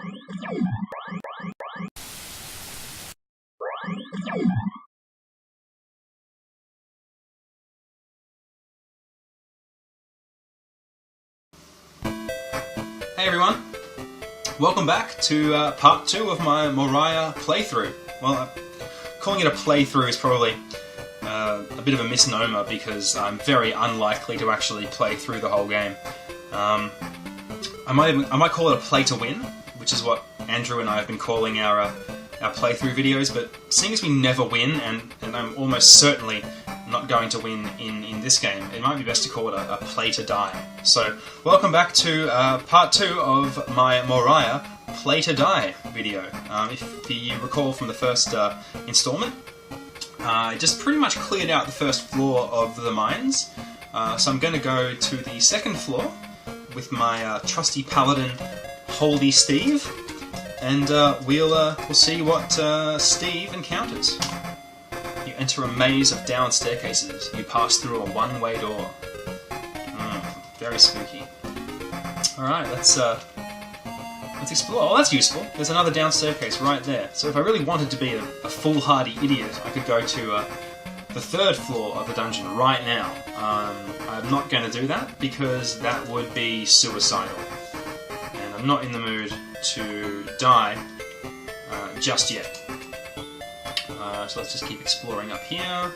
Hey everyone, welcome back to part 2 of my Moria playthrough. Well, calling it a playthrough is probably a bit of a misnomer because I'm very unlikely to actually play through the whole game. I might call it a play to win, which is what Andrew and I have been calling our playthrough videos, but seeing as we never win, and I'm almost certainly not going to win in this game, it might be best to call it a play to die. So, welcome back to part 2 of my Moria play to die video. If you recall from the first installment, I just pretty much cleared out the first floor of the mines, so I'm going to go to the second floor with my trusty paladin, Holdy Steve, and we'll see what Steve encounters. You enter a maze of down staircases. You pass through a one-way door. Very spooky. Alright, let's explore. Oh, that's useful. There's another down staircase right there. So if I really wanted to be a foolhardy idiot, I could go to the third floor of the dungeon right now. I'm not going to do that because that would be suicidal. And I'm not in the mood to die just yet. So let's just keep exploring up here.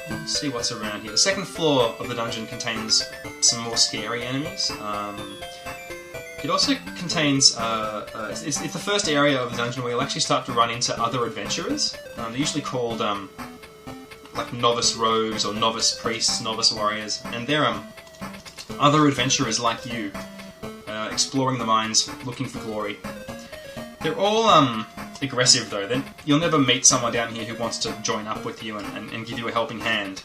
Let's see what's around here. The second floor of the dungeon contains some more scary enemies. It also contains, it's the first area of the dungeon where you'll actually start to run into other adventurers. They're usually called like novice rogues or novice priests, novice warriors, and they're other adventurers like you, exploring the mines, looking for glory. They're all aggressive though. You'll never meet someone down here who wants to join up with you and give you a helping hand.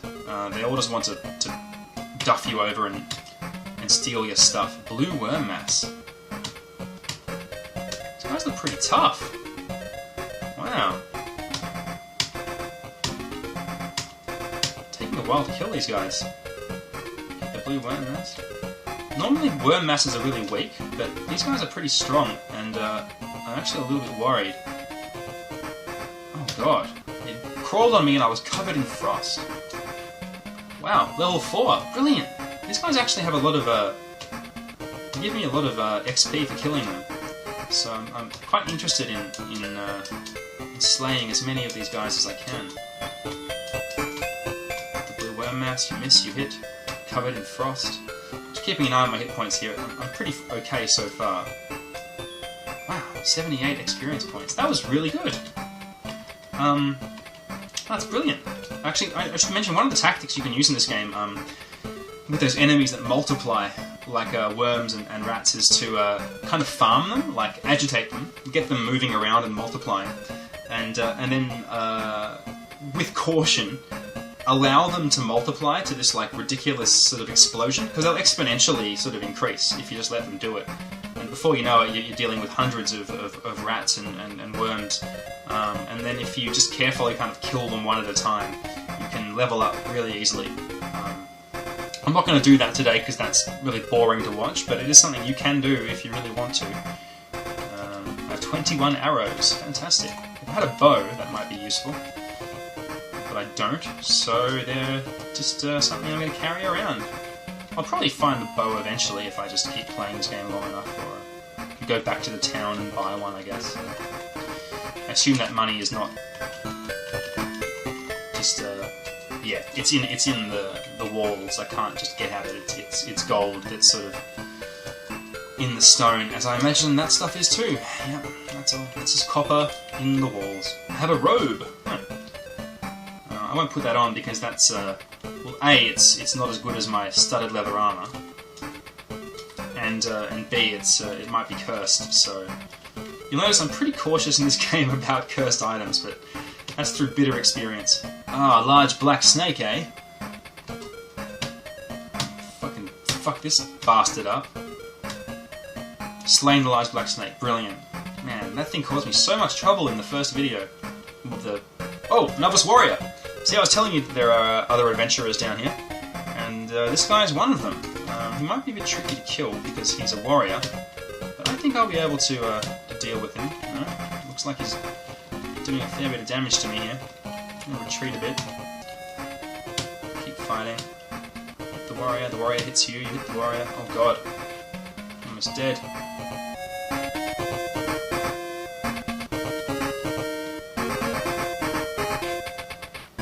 They all just want to duff you over and steal your stuff. Blue worm mass. These guys look pretty tough. Wow. Taking a while to kill these guys. The blue worm mass. Normally worm masses are really weak, but these guys are pretty strong, and I'm actually a little bit worried. Oh god. It crawled on me and I was covered in frost. Wow, level 4. Brilliant! These guys actually have a lot of, give me a lot of XP for killing them. So I'm quite interested in slaying as many of these guys as I can. The blue worm mass, you miss, you hit. Covered in frost. Just keeping an eye on my hit points here. I'm pretty okay so far. Wow, 78 experience points. That was really good. That's brilliant. Actually, I should mention one of the tactics you can use in this game with those enemies that multiply, like worms and rats, is to kind of farm them, like agitate them, get them moving around and multiplying, and then with caution, allow them to multiply to this like ridiculous sort of explosion, because they'll exponentially sort of increase if you just let them do it. And before you know it, you're dealing with hundreds of rats and worms. And then if you just carefully kind of kill them one at a time, you can level up really easily. I'm not going to do that today because that's really boring to watch, but it is something you can do if you really want to. I have 21 arrows. Fantastic. If I had a bow, that might be useful. But I don't, so they're just something I'm going to carry around. I'll probably find the bow eventually if I just keep playing this game long enough, or go back to the town and buy one, I guess. I assume that money is not just yeah, it's in the walls. I can't just get at it. It's gold that's sort of in the stone, as I imagine that stuff is too. Yeah, that's all. It's just copper in the walls. I have a robe. I won't put that on because that's well, A, it's not as good as my studded leather armor, and B, it might be cursed. So you'll notice I'm pretty cautious in this game about cursed items, but that's through bitter experience. Ah, large black snake, eh? Fuck this bastard up. Slain the large black snake. Brilliant. Man, that thing caused me so much trouble in the first video. With the... Oh, novice warrior! See, I was telling you that there are other adventurers down here, and this guy is one of them. He might be a bit tricky to kill because he's a warrior, but I don't think I'll be able to deal with him. No? Looks like he's doing a fair bit of damage to me here. I'm gonna retreat a bit. Keep fighting. Hit the warrior hits you, you hit the warrior. Oh god. Almost dead.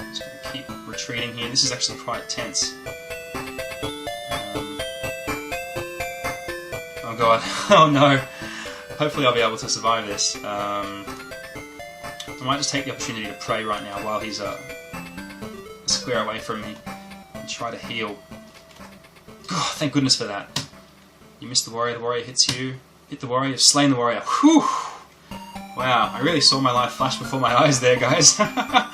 Just gonna keep retreating here. This is actually quite tense. Oh god. Oh no. Hopefully I'll be able to survive this. I might just take the opportunity to pray right now while he's a square away from me and try to heal. Oh, thank goodness for that. You missed the warrior hits you. Hit the warrior, you've slain the warrior. Whew! Wow, I really saw my life flash before my eyes there, guys. That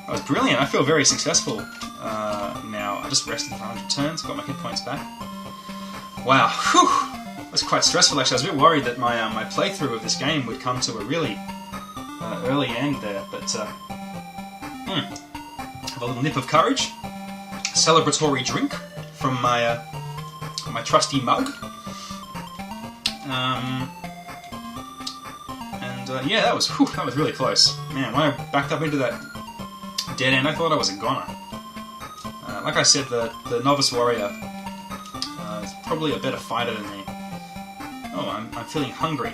was brilliant. I feel very successful now. I just rested for 100 turns, got my hit points back. Wow, whew! It was quite stressful actually. I was a bit worried that my playthrough of this game would come to a really early end there, but have a little nip of courage. A celebratory drink from my trusty mug. Yeah, that was really close. Man, when I backed up into that dead end, I thought I was a goner. Like I said, the novice warrior is probably a better fighter than me. Oh, I'm feeling hungry.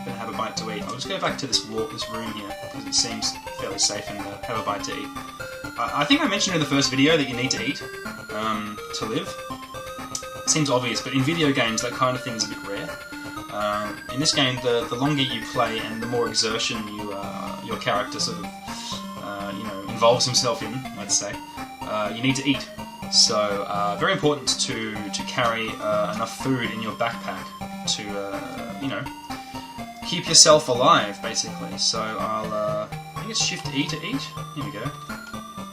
Better have a bite to eat. I'll just go back to this room here because it seems fairly safe and have a bite to eat. I think I mentioned in the first video that you need to eat to live. It seems obvious, but in video games that kind of thing is a bit rare. In this game, the longer you play and the more exertion your character sort of involves himself in, let's say, you need to eat. So very important to carry enough food in your backpack to keep yourself alive, basically. So I think it's Shift E to eat. Here we go.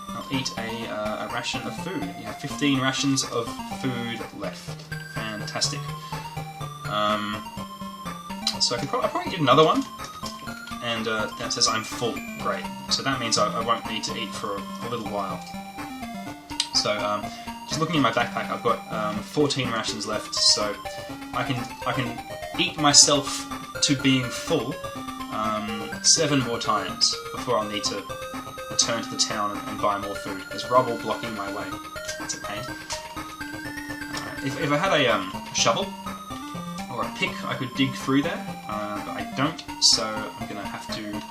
I'll eat a ration of food. You have 15 rations of food left. Fantastic. So I'll probably get another one, and that says I'm full. Great. So that means I won't need to eat for a little while. So just looking in my backpack, I've got 14 rations left, so I can eat myself to being full 7 more times before I'll need to return to the town and buy more food. There's rubble blocking my way. That's a pain. Alright, if I had a shovel or a pick, I could dig through there, but I don't, so I'm going to have to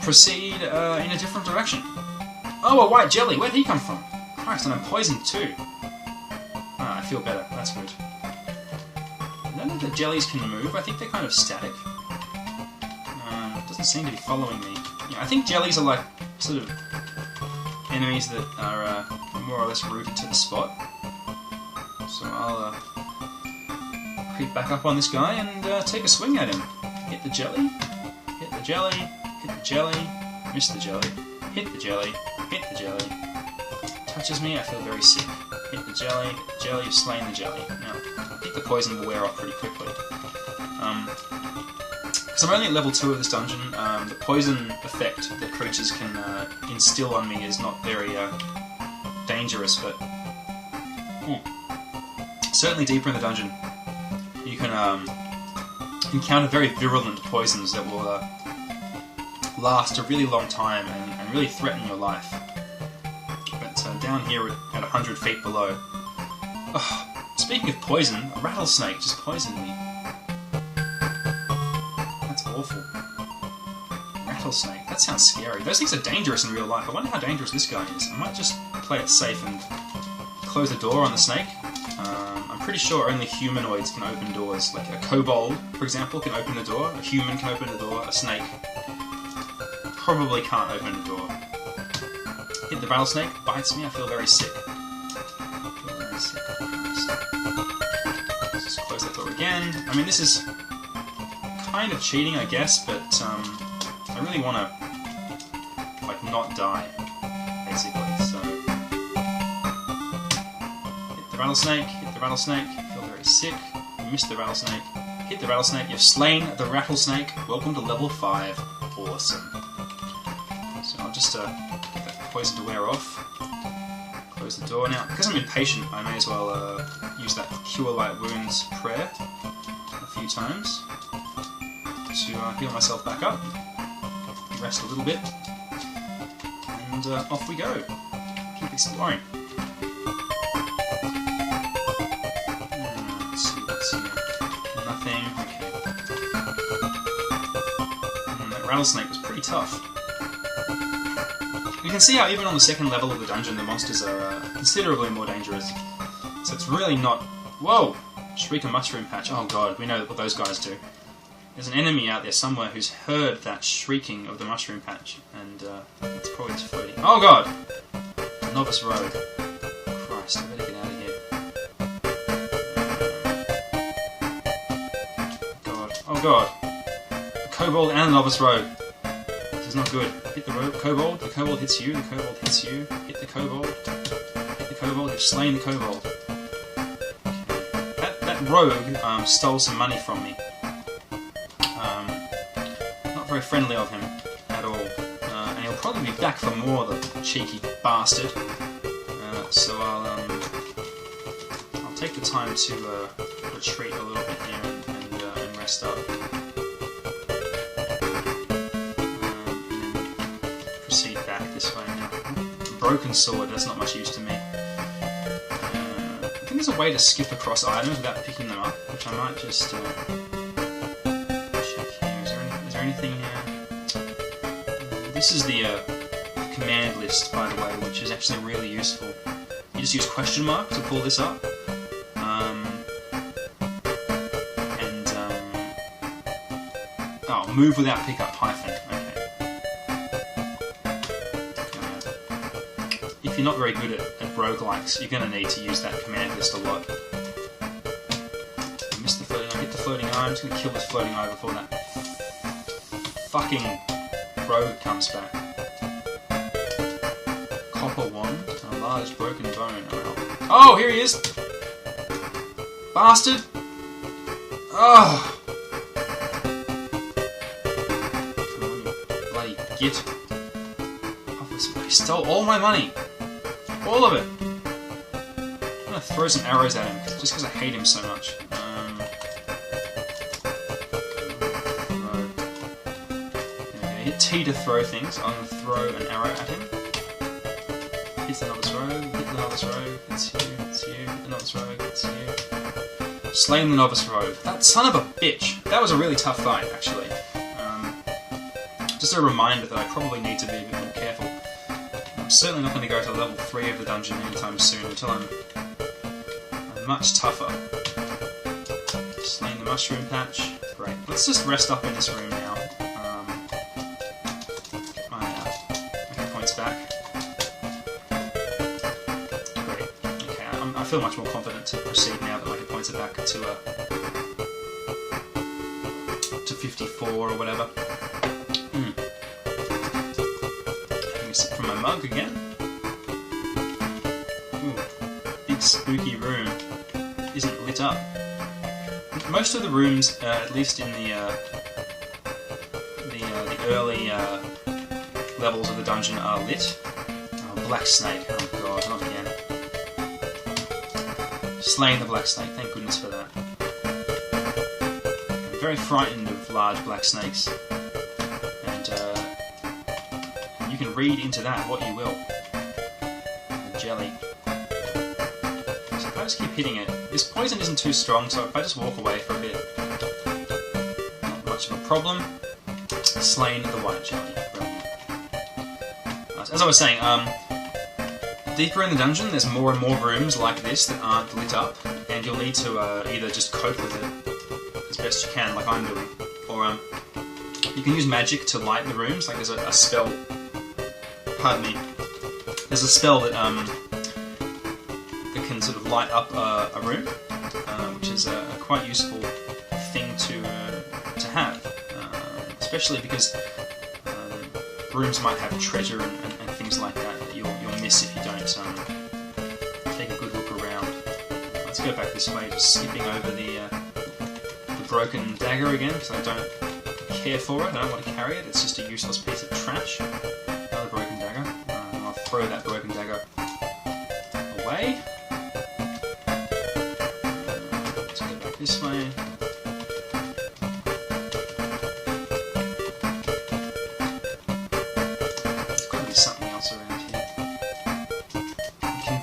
proceed in a different direction. Oh, a white jelly! Where'd he come from? Christ, and I'm poisoned too. Ah, I feel better. That's good. I don't know if the jellies can move. I think they're kind of static. It doesn't seem to be following me. Yeah, I think jellies are like sort of enemies that are more or less rooted to the spot. So I'll creep back up on this guy and take a swing at him. Hit the jelly. Hit the jelly. Hit the jelly. Miss the jelly. Hit the jelly. Hit the jelly. Touches me, I feel very sick. Hit the jelly, you've slain the jelly. Now, I think the poison will wear off pretty quickly. Because I'm only at level 2 of this dungeon, the poison effect that creatures can instill on me is not very dangerous, but certainly deeper in the dungeon you can encounter very virulent poisons that will last a really long time and really threaten your life. Down here at 100 feet below. Oh, speaking of poison, a rattlesnake just poisoned me. That's awful. Rattlesnake, that sounds scary. Those things are dangerous in real life. I wonder how dangerous this guy is. I might just play it safe and close the door on the snake. I'm pretty sure only humanoids can open doors. Like a kobold, for example, can open the door. A human can open the door. A snake probably can't open the door. Hit the rattlesnake, bites me, I feel very sick. Let's just close that door again. I mean, this is kind of cheating, I guess, but I really want to, like, not die, basically, so... Hit the rattlesnake, I feel very sick. You missed the rattlesnake. Hit the rattlesnake, you've slain the rattlesnake. Welcome to level 5. Awesome. So I'll just get that poison to wear off. Close the door. Now, because I'm impatient, I may as well use that Cure Light Wounds prayer a few few times to heal myself back up, rest a little bit, and off we go. Keep exploring. Let's see what's here. Nothing. Okay. That rattlesnake was pretty tough. You can see how even on the second level of the dungeon, the monsters are considerably more dangerous. So it's really not... Whoa! Shriek a mushroom patch. Oh god, we know what those guys do. There's an enemy out there somewhere who's heard that shrieking of the mushroom patch, and it's probably just floating. Oh god! Novice rogue. Christ, I better get out of here. God. Oh god. A kobold and a novice rogue. This is not good. Hit the kobold, the kobold hits you, the kobold hits you, hit the kobold, hit the kobold, you've slain the kobold. That rogue stole some money from me. Not very friendly of him at all. And he'll probably be back for more, the cheeky bastard. So I'll take the time to retreat a little bit here and rest up. Proceed back this way now. Broken sword, that's not much use to me. I think there's a way to skip across items without picking them up, which I might just check here. Is there anything here? This is the command list, by the way, which is actually really useful. You just use question mark to pull this up. Oh, move without pickup hyphen. If you're not very good at roguelikes, you're going to need to use that command list a lot. I missed the floating eye, hit the floating eye, I'm just going to kill this floating eye before that fucking rogue comes back. Copper wand, a large broken bone. Oh, here he is! Bastard! Oh! Come on, you bloody git. He stole all my money! All of it! I'm gonna throw some arrows at him, just because I hate him so much. Hit T to throw things. I'm gonna throw an arrow at him. Hit the novice rogue, hit the novice rogue, it's you, hit the novice rogue, it's you. Slain the novice rogue. That son of a bitch! That was a really tough fight, actually. Just a reminder that I probably need to be a bit more careful. I'm certainly not going to go to level 3 of the dungeon anytime soon until I'm much tougher. Slain the mushroom patch. Great. Let's just rest up in this room now. Get my hit points back. Great. Okay, I feel much more confident to proceed now that my hit points are back to 54 or whatever. From my mug again. Ooh, big spooky room. Isn't lit up. Most of the rooms, at least in the early levels of the dungeon, are lit. Oh, black snake. Oh god, not again. Slaying the black snake. Thank goodness for that. I'm very frightened of large black snakes. You can read into that what you will. The jelly. So if I just keep hitting it, this poison isn't too strong, so if I just walk away for a bit, not much of a problem. Slain the white jelly. Brilliant. As I was saying, deeper in the dungeon, there's more and more rooms like this that aren't lit up, and you'll need to either just cope with it as best you can, like I'm doing, or you can use magic to light the rooms. Like there's a spell. Pardon me. There's a spell that can sort of light up a room, which is a quite useful thing to have, especially because rooms might have treasure and things like that you'll miss if you don't take a good look around. Let's go back this way, just skipping over the broken dagger again because I don't care for it. I don't want to carry it. It's just a useless piece of trash. Another broken dagger. I'll throw that broken dagger away. Let's go back this way.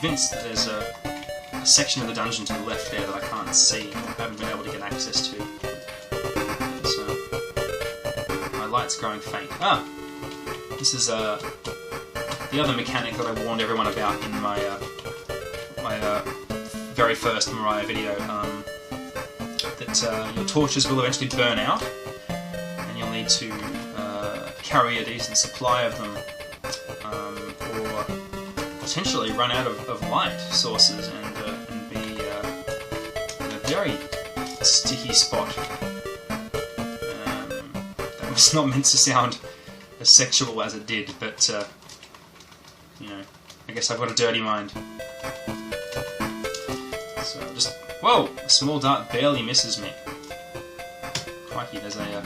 convinced that there's a section of the dungeon to the left there that I can't see, or haven't been able to get access to. So, my light's growing faint. Ah! This is the other mechanic that I warned everyone about in my very first Moria video, that your torches will eventually burn out, and you'll need to carry a decent supply of them, or potentially run out of light sources and be in a very sticky spot. That was not meant to sound as sexual as it did, but you know, I guess I've got a dirty mind. So just, whoa! A small dart barely misses me. Crikey, there's a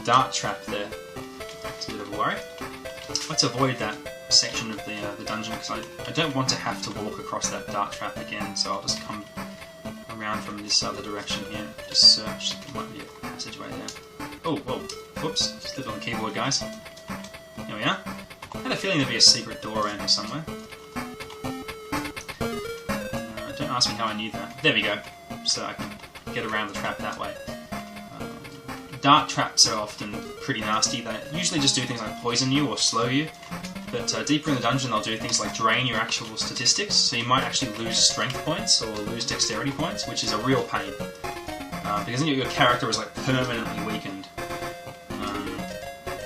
dart trap there. It's a bit of a worry. Let's avoid that section of the dungeon, because I don't want to have to walk across that dart trap again, so I'll just come around from this other direction here. Just search. There might be a passageway there. Oh, whoa. Whoops. Slipped on the keyboard, guys. Here we are. I had a feeling there'd be a secret door around here somewhere. Don't ask me how I knew that. There we go. So I can get around the trap that way. Dart traps are often pretty nasty. They usually just do things like poison you or slow you. But deeper in the dungeon they'll do things like drain your actual statistics. So you might actually lose strength points or lose dexterity points, which is a real pain. Because then your character is like permanently weakened.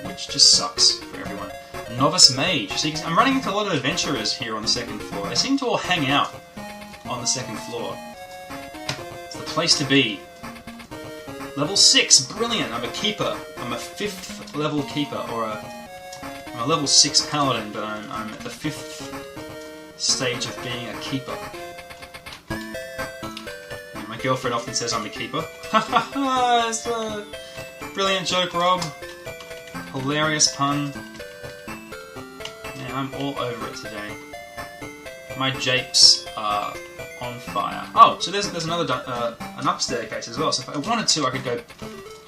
Which just sucks for everyone. Novice mage. See, I'm running into a lot of adventurers here on the second floor. They seem to all hang out on the second floor. It's the place to be. Level 6, brilliant! I'm a keeper. I'm a 5th level keeper, or I'm a level 6 paladin, but I'm at the 5th stage of being a keeper. And my girlfriend often says I'm a keeper. Ha ha ha! It's a brilliant joke, Rob. Hilarious pun. Yeah, I'm all over it today. My japes are on fire. Oh, so there's another an up staircase as well. So if I wanted to, I could go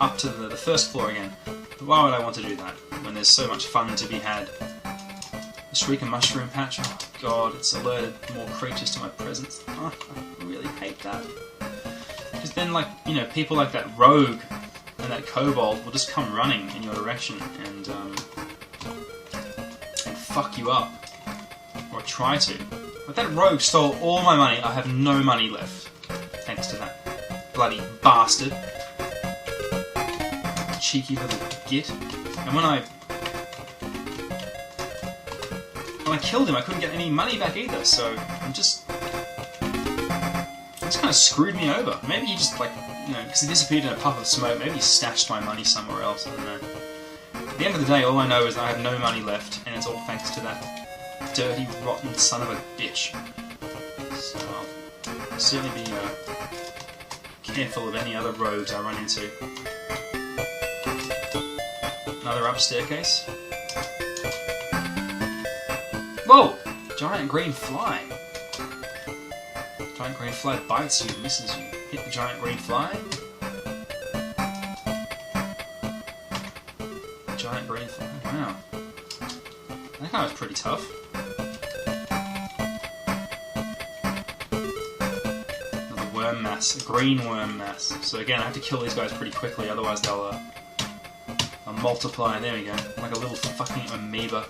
up to the first floor again. But why would I want to do that when there's so much fun to be had? The Shrieking Mushroom Patch. Oh god, it's alerted more creatures to my presence. Oh, I really hate that. Because then, like, you know, people like that rogue and that kobold will just come running in your direction and fuck you up, or try to. But that rogue stole all my money. I have no money left, thanks to that bloody bastard. Cheeky little git. And when I killed him, I couldn't get any money back either, so I'm just... It's kind of screwed me over. Maybe he just, like, you know, because he disappeared in a puff of smoke, maybe he stashed my money somewhere else, I don't know. At the end of the day, all I know is that I have no money left, and it's all thanks to that dirty, rotten son of a bitch. So I'll certainly be careful of any other rogues I run into. Another up staircase. Whoa! Giant green fly. Giant green fly bites you, misses you. Hit the giant green fly. Giant green fly. Wow. That guy was pretty tough. Another worm mass. A green worm mass. So again, I have to kill these guys pretty quickly, otherwise they'll multiply. There we go. Like a little fucking amoeba.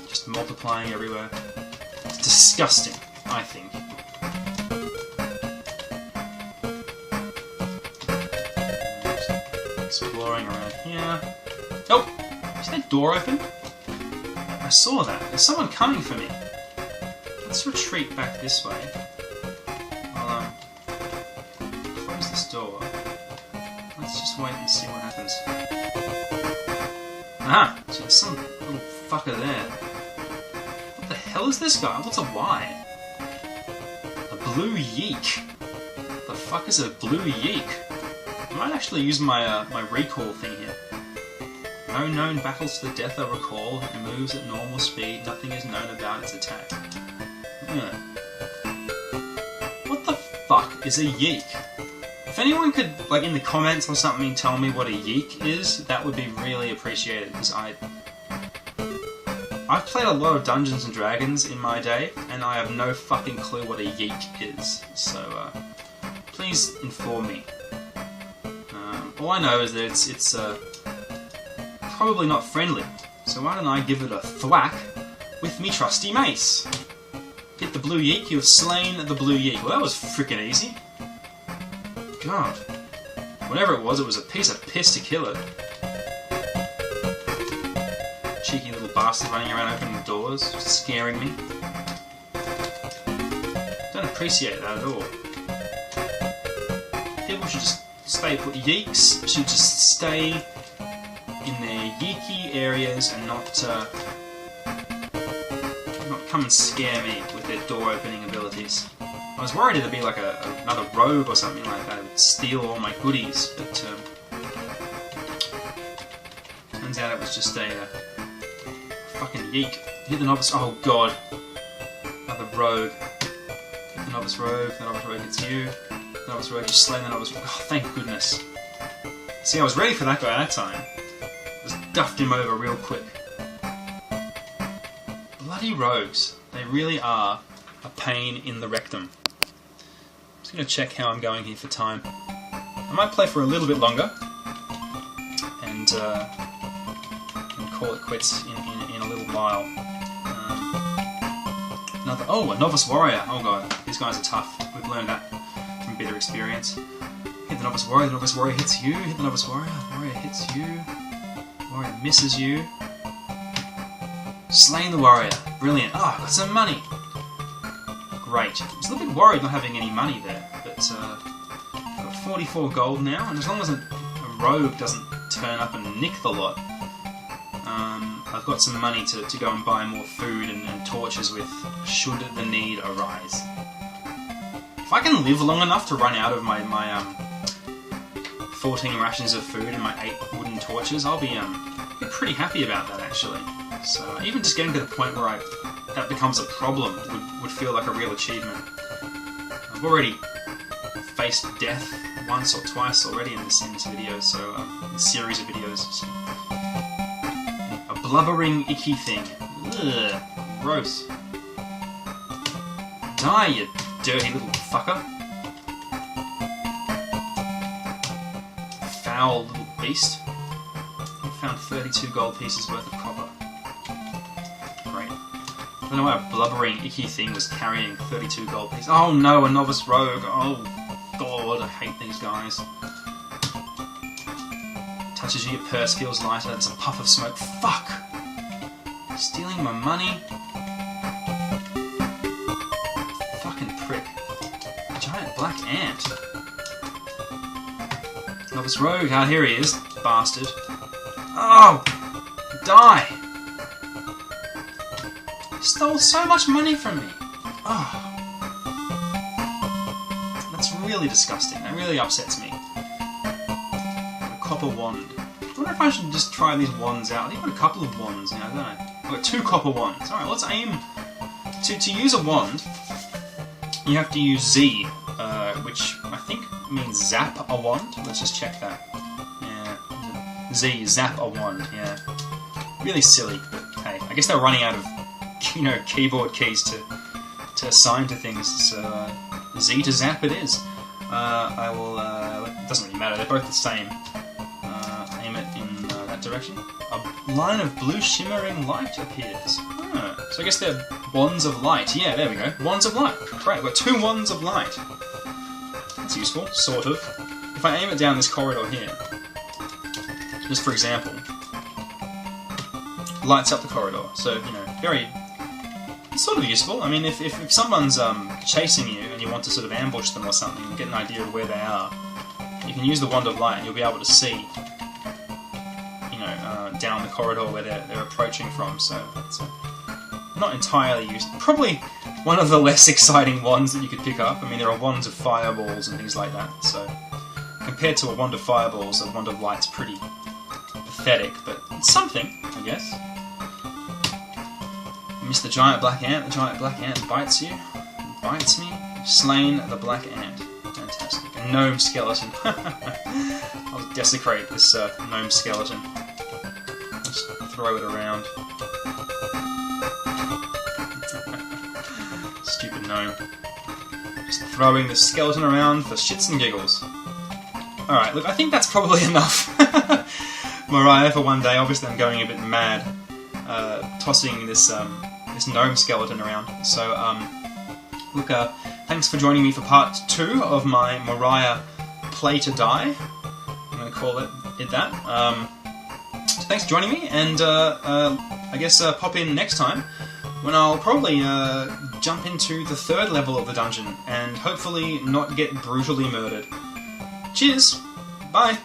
Just multiplying everywhere. It's disgusting, I think. Exploring around here. Oh! Is that door open? I saw that. There's someone coming for me. Let's retreat back this way. I'll close this door. Let's just wait and see what happens. Aha! So there's some little fucker there. What the hell is this guy? What's a Y? A blue yeek. The fuck is a blue yeek? I might actually use my my recall thing here. No known battles to the death I recall. It moves at normal speed. Nothing is known about its attack. What the fuck is a yeek? If anyone could, like, in the comments or something, tell me what a yeek is, that would be really appreciated, because I've played a lot of Dungeons and Dragons in my day, and I have no fucking clue what a yeek is, so please inform me. All I know is that it's probably not friendly, so why don't I give it a thwack with me trusty mace? Hit the blue yeek, you have slain the blue yeek. Well, that was frickin' easy. God. Whatever it was a piece of piss to kill it. Cheeky little bastard running around opening doors, scaring me. Don't appreciate that at all. People should just stay put. Yeeks should just stay in their yeeky areas and not come and scare me with their door opening abilities. I was worried it'd be like another rogue or something like that, would steal all my goodies, but turns out it was just a fucking yeek. Hit the novice. Oh god, another rogue. Hit the novice rogue. The novice rogue hits you. The novice rogue, you slay the novice rogue. Oh, thank goodness. See, I was ready for that guy that time. Just duffed him over real quick. Bloody rogues. They really are a pain in the rectum. I'm just going to check how I'm going here for time. I might play for a little bit longer and call it quits in a little while. A novice warrior. Oh god, these guys are tough. We've learned that from bitter experience. Hit the novice warrior hits you. Hit the novice warrior hits you. Warrior misses you. Slain the warrior. Brilliant. Oh, I've got some money. Great. I was a little bit worried not having any money there, but I've got 44 gold now, and as long as a rogue doesn't turn up and nick the lot, I've got some money to go and buy more food and torches with, should the need arise. If I can live long enough to run out of my 14 rations of food and my 8 wooden torches, I'll be pretty happy about that, actually. So even just getting to the point where that becomes a problem would feel like a real achievement. I've already faced death once or twice already in this video, so in this series of videos. So. A blubbering, icky thing. Ugh, gross. Die, you dirty little fucker. Foul little beast. I found 32 gold pieces worth of copper. Great. I don't know why a blubbering, icky thing was carrying 32 gold pieces. Oh no, a novice rogue. Oh god, I hate these guys. Touches you, your purse feels lighter. There's a puff of smoke. Fuck! Stealing my money. Fucking prick. Giant black ant. Novice rogue. Ah, here he is. Bastard. Oh! Die! Stole so much money from me. Oh. That's really disgusting. That really upsets me. A copper wand. I wonder if I should just try these wands out. I've got a couple of wands now, don't I? I've got 2 copper wands. Alright, let's aim. To use a wand, you have to use Z, which I think means zap a wand. Let's just check that. Yeah. Z, zap a wand, yeah. Really silly, but hey, I guess they're running out of, keyboard keys to assign to things, so Z to zap it is. I will, it doesn't really matter, they're both the same. Aim it in that direction. A line of blue shimmering light appears. So I guess they're wands of light. Yeah, there we go. Wands of light. Great, we've got 2 wands of light. That's useful, sort of. If I aim it down this corridor here, just for example, lights up the corridor. So, very... It's sort of useful. I mean, if someone's chasing you and you want to sort of ambush them or something and get an idea of where they are, you can use the wand of light and you'll be able to see, down the corridor where they're approaching from. So it's not entirely useful. Probably one of the less exciting wands that you could pick up. I mean, there are wands of fireballs and things like that. So compared to a wand of fireballs, a wand of light's pretty pathetic, but it's something, I guess. Miss the giant black ant. The giant black ant bites you. Bites me. Slain the black ant. Fantastic. A gnome skeleton. I'll desecrate this gnome skeleton. Just throw it around. stupid gnome. Just throwing the skeleton around for shits and giggles. Alright, look, I think that's probably enough. Moria for one day. Obviously I'm going a bit mad, tossing this this gnome skeleton around. So, look, thanks for joining me for part 2 of my Moria Play to Die. I'm going to call it that. So thanks for joining me, and I guess pop in next time, when I'll probably jump into the 3rd level of the dungeon, and hopefully not get brutally murdered. Cheers! Bye!